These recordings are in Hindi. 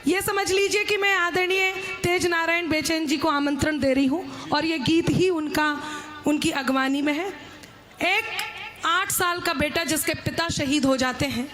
ये समझ लीजिए कि मैं आदरणीय तेज नारायण बेचैन जी को आमंत्रण दे रही हूँ और ये गीत ही उनकी अगवानी में है। एक 8 साल का बेटा जिसके पिता शहीद हो जाते हैं,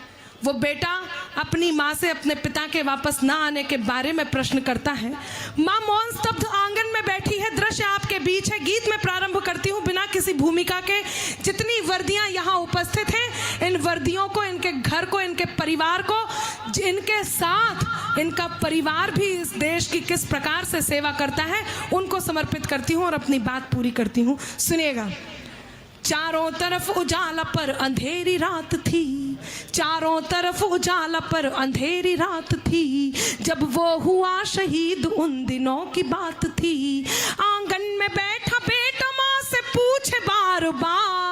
वो बेटा अपनी माँ से अपने पिता के वापस ना आने के बारे में प्रश्न करता है। माँ मौन स्तब्ध आंगन में बैठी है, दृश्य आपके बीच है। गीत में प्रारंभ करती हूँ बिना किसी भूमिका के। जितनी वर्दियाँ यहाँ उपस्थित हैं, इन वर्दियों को, इनके घर को, इनके परिवार को, जिनके साथ इनका परिवार भी इस देश की किस प्रकार से सेवा करता है, उनको समर्पित करती हूँ और अपनी बात पूरी करती हूँ। सुनिएगा। चारों तरफ उजाला पर अंधेरी रात थी, चारों तरफ उजाला पर अंधेरी रात थी, जब वो हुआ शहीद उन दिनों की बात थी। आंगन में बैठा बेटा माँ से पूछे बार बार,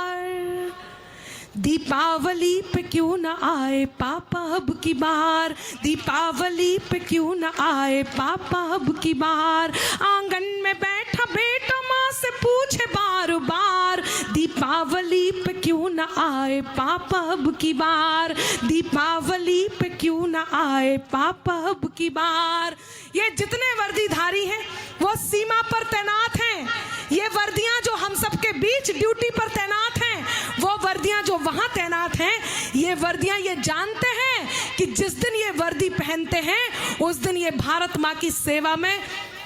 दीपावली पे क्यों न आए पापा अब की बार, दीपावली पे क्यों न आए पापा अब की बार। आंगन में बैठा बेटा माँ से पूछे बार बार, दीपावली पे क्यों न आए पापा अब की बार, दीपावली पे क्यों न आए पापा अब की बार। ये जितने वर्दीधारी हैं वो सीमा पर तैनात हैं। ये वर्दियां जो हम सबके बीच ड्यूटी पर तैनात हैं, वो वर्दियां जो वहां तैनात हैं, ये वर्दियां ये जानते हैं कि जिस दिन ये वर्दी पहनते हैं उस दिन ये भारत माँ की सेवा में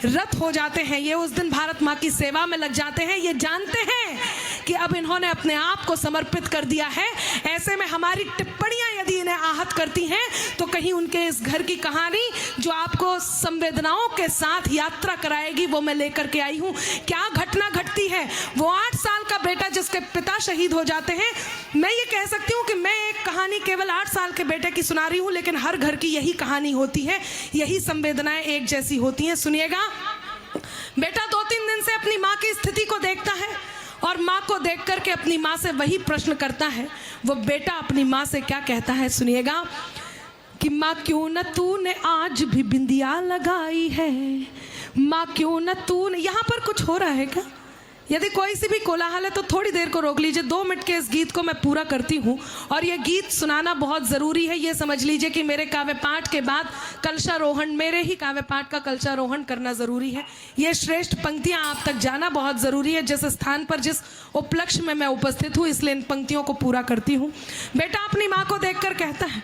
रत हो जाते हैं, ये उस दिन भारत माँ की सेवा में लग जाते हैं। ये जानते हैं कि अब इन्होंने अपने आप को समर्पित कर दिया है। ऐसे में हमारी टिप्पणियां यदि इन्हें आहत करती हैं तो कहीं उनके इस घर की कहानी जो आपको संवेदनाओं के साथ यात्रा कराएगी वो मैं लेकर के आई हूँ। क्या घटना घटती है? वो 8 साल का बेटा जिसके पिता शहीद हो जाते हैं। मैं ये कह सकती हूँ कि मैं एक कहानी केवल 8 साल के बेटे की सुना रही हूँ, लेकिन हर घर की यही कहानी होती है, यही संवेदनाएं एक जैसी होती हैं। सुनिएगा। बेटा 2-3 दिन से अपनी माँ की स्थिति को देखता है और माँ को देख करके अपनी माँ से वही प्रश्न करता है। वो बेटा अपनी माँ से क्या कहता है? सुनिएगा कि माँ क्यों न तूने आज भी बिंदिया लगाई है, माँ क्यों न तूने। यहाँ पर कुछ हो रहा है क्या? यदि कोई सी भी कोलाहल है तो थोड़ी देर को रोक लीजिए। 2 मिनट के इस गीत को मैं पूरा करती हूँ और ये गीत सुनाना बहुत ज़रूरी है। ये समझ लीजिए कि मेरे काव्य पाठ के बाद कलशारोहण, मेरे ही काव्य पाठ का कलशारोहण करना ज़रूरी है। ये श्रेष्ठ पंक्तियाँ आप तक जाना बहुत ज़रूरी है। जिस स्थान पर, जिस उपलक्ष्य में मैं उपस्थित हूँ, इसलिए इन पंक्तियों को पूरा करती हूँ। बेटा अपनी माँ को देख कर कहता है,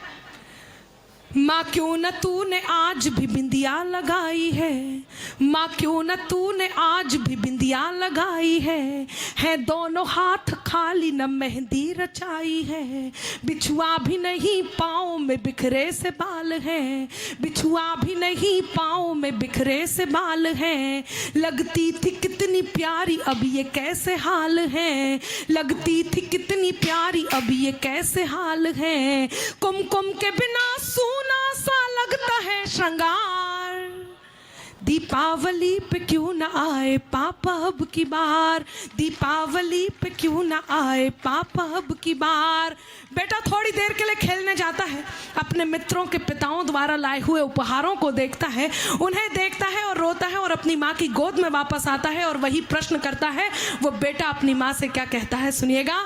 माँ क्यों न तूने आज भी बिंदिया लगाई है, माँ क्यों न तूने आज भी बिंदिया लगाई है दोनों हाथ खाली न मेहंदी रचाई है, बिछुआ भी नहीं पाँव में बिखरे से बाल हैं, बिछुआ भी नहीं पाँव में बिखरे से बाल हैं, लगती थी कितनी प्यारी अब ये कैसे हाल है, लगती थी कितनी प्यारी अब ये कैसे हाल है, कुमकुम के बिना सूना सा लगता है श्रृंगार, दीपावली पे क्यों न आए पापा अब की बार, दीपावली पे क्यों न आए पापा अब की बार। बेटा थोड़ी देर के लिए खेलने जाता है, अपने मित्रों के पिताओं द्वारा लाए हुए उपहारों को देखता है, उन्हें देखता है और रोता है और अपनी माँ की गोद में वापस आता है और वही प्रश्न करता है। वो बेटा अपनी माँ से क्या कहता है? सुनिएगा।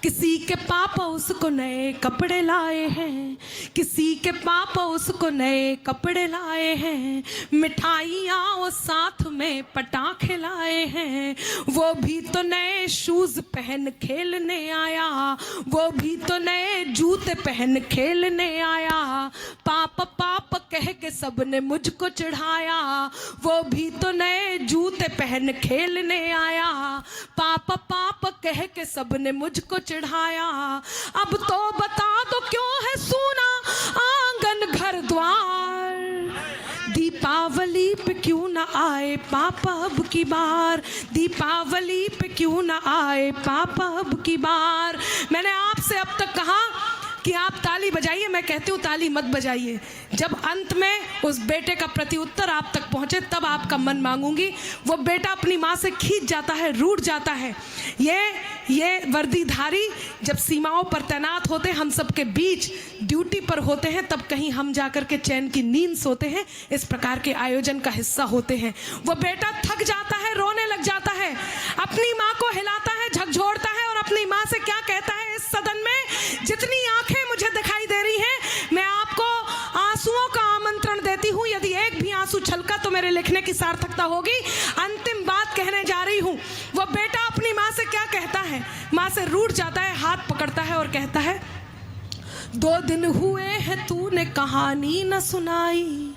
किसी के पापा उसको नए कपड़े लाए हैं, किसी के पापा उसको नए कपड़े लाए हैं, मिठाइयाँ और साथ में पटाखे लाए हैं, वो भी तो नए शूज़ पहन खेलने आया, वो भी तो नए जूते पहन खेलने आया, पापा पापा कह के सबने मुझको चढ़ाया, वो भी तो नए जूते पहन खेलने आया, पापा पापा कह के सबने मुझको चढ़ाया। अब तो बता दो क्यों है सूना आंगन घर द्वार, दीपावली पे क्यों ना आए पापा अब की बार, दीपावली पे क्यों ना आए पापा अब की बार। मैंने आपसे अब तक कहा कि आप ताली बजाइए, मैं कहती हूँ ताली मत बजाइए। जब अंत में उस बेटे का प्रत्युत्तर आप तक पहुँचे तब आपका मन मांगूंगी। वो बेटा अपनी माँ से खींच जाता है, रूठ जाता है। ये वर्दीधारी जब सीमाओं पर तैनात होते, हम सबके बीच ड्यूटी पर होते हैं, तब कहीं हम जाकर के चैन की नींद सोते हैं, इस प्रकार के आयोजन का हिस्सा होते हैं। वो बेटा थक जाता है, रोने लग जाता है, अपनी माँ को हिलाता है, झकझोरता है और अपनी माँ से क्या कहता है? इस सदन में जितनी आंखें मुझे दिखाई दे रही हैं, मैं आपको आंसुओं का आमंत्रण यदि एक भी आंसू छलका तो मेरे लिखने की सार्थकता होगी। अंतिम बात कहने जा रही हूँ। वो बेटा अपनी माँ से क्या कहता है, माँ से रूठ जाता है, हाथ पकड़ता है और कहता है, 2 दिन हुए हैं तूने कहानी न सुनाई,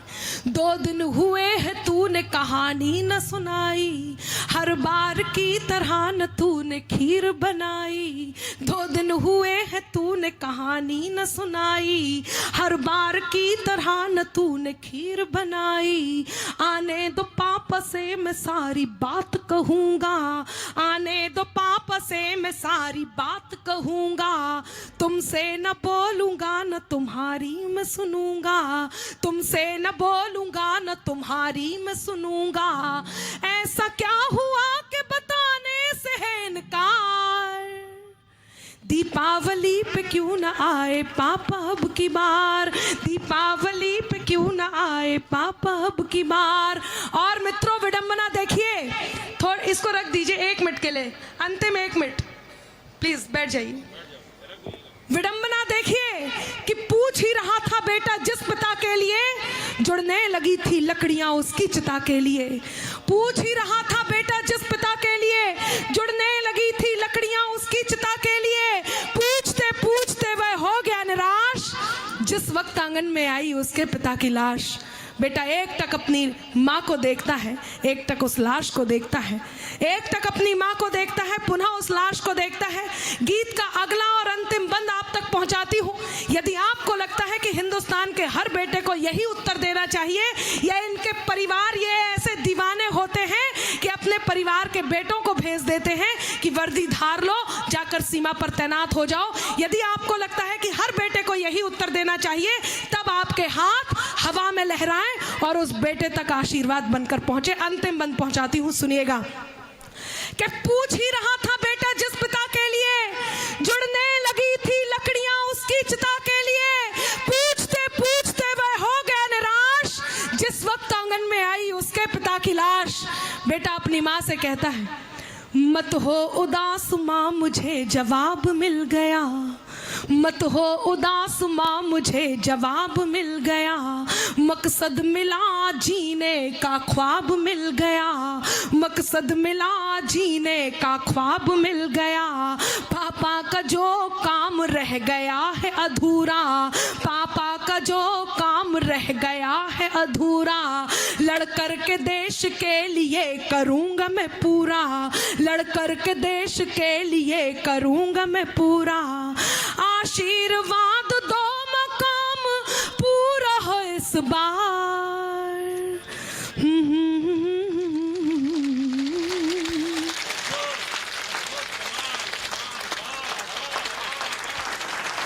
2 दिन हुए हैं तूने कहानी न सुनाई, हर बार की तरह न तूने खीर बनाई, 2 दिन हुए हैं तूने कहानी न सुनाई, हर बार की तरह न तूने खीर बनाई। आने दो पापा से मैं सारी बात कहूँगा, आने दो पापा से मैं सारी बात कहूँगा, तुमसे न बोलूँगा न तुम्हारी मैं सुनूँगा, तुमसे न बोलूँगा न तुम्हारी मैं सुनूँगा, ऐसा क्या हुआ कि बताने से है इनकार, दीपावली पे क्यों न आए पापा अब की बार, दीपावली पे क्यों न आए पापा अब की बार। और मित्रों विडंबना देखिए, थोड़ा इसको रख दीजिए 1 मिनट के लिए, अंतिम 1 मिनट प्लीज बैठ जाइए। विडंबना देखिए कि पूछ ही रहा था बेटा जिस पिता के लिए जुड़ने लगी थी लकड़ियां उसकी चिता के लिए, पूछ ही रहा था बेटा जिस पिता के लिए जुड़ने लगी थी लकड़ियां उसकी चिता के लिए, पूछते पूछते वह हो गया निराश जिस वक्त आंगन में आई उसके पिता की लाश। बेटा एक टक अपनी माँ को देखता है, एक टक उस लाश को देखता है, एक टक अपनी माँ को देखता है, पुनः उस लाश को देखता है। गीत का अगला और अंतिम बंद आप तक पहुंचाती हूँ। यदि आपको लगता है कि हिंदुस्तान के हर बेटे को यही उत्तर देना चाहिए या इनके परिवार ये ऐसे दीवाने होते हैं कि अपने परिवार के बेटों को भेज देते हैं कि वर्दी धार लो, जाकर सीमा पर तैनात हो जाओ, यदि आपको लगता है कि हर बेटे को यही उत्तर देना चाहिए, तब आपके हाथ हवा में लहराएं और उस बेटे तक आशीर्वाद बनकर पहुंचे। अंतिम बंद पहुंचाती हूं, सुनिएगा। कि पूछ ही रहा था बेटा जिस पिता के लिए जुड़ने लगी थी लकड़ियां उसकी चिता के लिए, पूछते पूछते वह हो गया निराश जिस वक्त आंगन में आई उसके पिता की लाश। बेटा अपनी माँ से कहता है, मत हो उदास माँ मुझे जवाब मिल गया, मत हो उदास माँ मुझे जवाब मिल गया, मकसद मिला जीने का ख्वाब मिल गया, मकसद मिला जीने का ख्वाब मिल गया, पापा का जो काम रह गया है अधूरा, पापा का जो काम रह गया है अधूरा, लड़कर के देश के लिए करूँगा मैं पूरा, लड़कर के देश के लिए करूँगा मैं पूरा, आशीर्वाद दो मकाम पूरा हो इस बार।